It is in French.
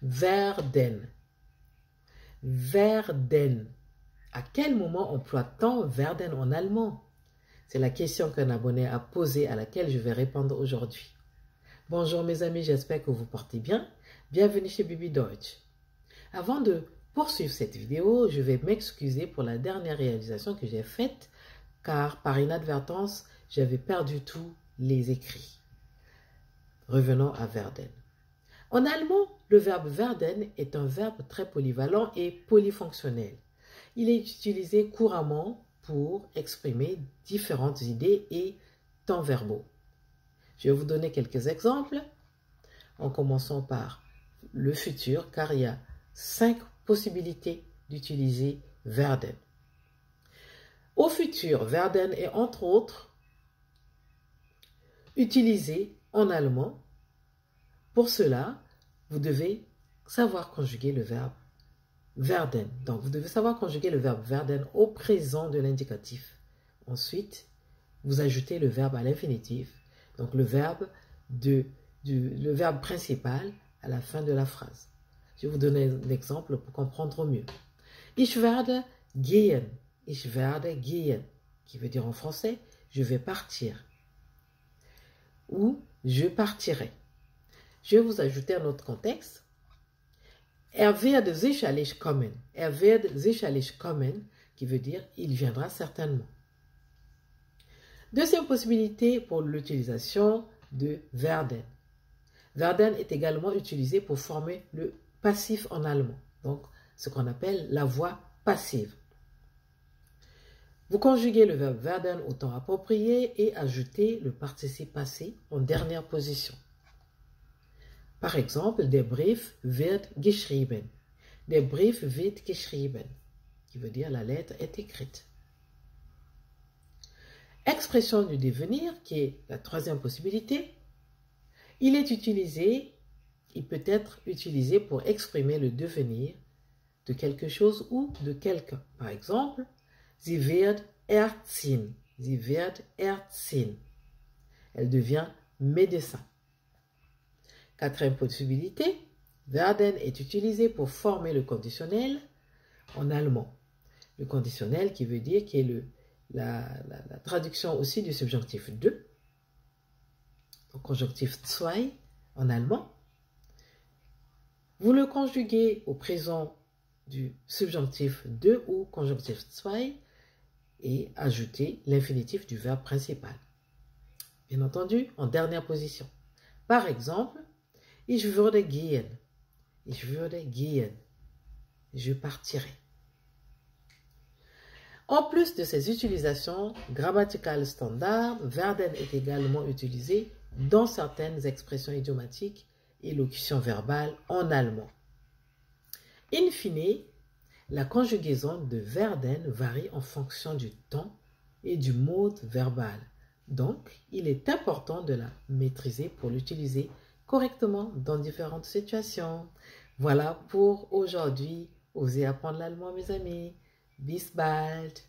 werden. Werden. À quel moment emploie-t-on werden en allemand? C'est la question qu'un abonné a posée à laquelle je vais répondre aujourd'hui. Bonjour mes amis, j'espère que vous portez bien. Bienvenue chez Bibi Deutsch. Avant de poursuivre cette vidéo, je vais m'excuser pour la dernière réalisation que j'ai faite car par inadvertance, j'avais perdu tous les écrits. Revenons à werden. En allemand, le verbe werden est un verbe très polyvalent et polyfonctionnel. Il est utilisé couramment pour exprimer différentes idées et temps verbaux. Je vais vous donner quelques exemples, en commençant par le futur, car il y a 5 possibilités d'utiliser werden. Au futur, werden est entre autres utilisé en allemand. Pour cela, vous devez savoir conjuguer le verbe werden. Donc, vous devez savoir conjuguer le verbe werden au présent de l'indicatif. Ensuite, vous ajoutez le verbe à l'infinitif, donc le verbe principal à la fin de la phrase. Je vais vous donner un exemple pour comprendre mieux. Ich werde gehen. Ich werde gehen, qui veut dire en français, je vais partir. Ou je partirai. Je vais vous ajouter un autre contexte. Wird sicherlich kommen. Wird sicherlich kommen, qui veut dire il viendra certainement. Deuxième possibilité pour l'utilisation de werden. Werden est également utilisé pour former le passif en allemand, donc ce qu'on appelle la voix passive. Vous conjuguez le verbe werden au temps approprié et ajoutez le participe passé en dernière position. Par exemple, der Brief wird geschrieben. Der Brief wird geschrieben, qui veut dire la lettre est écrite. Expression du devenir, qui est la troisième possibilité, il peut être utilisé pour exprimer le devenir de quelque chose ou de quelqu'un. Par exemple, sie wird Ärztin. Sie wird Ärztin. Elle devient médecin. Quatrième possibilité, werden est utilisé pour former le conditionnel en allemand. Le conditionnel qui veut dire qui est la traduction aussi du subjonctif de, donc conjonctif zwei en allemand. Vous le conjuguez au présent du subjonctif de ou conjonctif zwei et ajoutez l'infinitif du verbe principal. Bien entendu, en dernière position. Par exemple, ich würde gehen. Ich würde gehen. Je partirai. En plus de ces utilisations grammaticales standards, werden est également utilisé dans certaines expressions idiomatiques et locutions verbales en allemand. In fine, la conjugaison de werden varie en fonction du temps et du mode verbal. Donc, il est important de la maîtriser pour l'utiliser correctement dans différentes situations. Voilà pour aujourd'hui. Osez apprendre l'allemand, mes amis. Bis bald!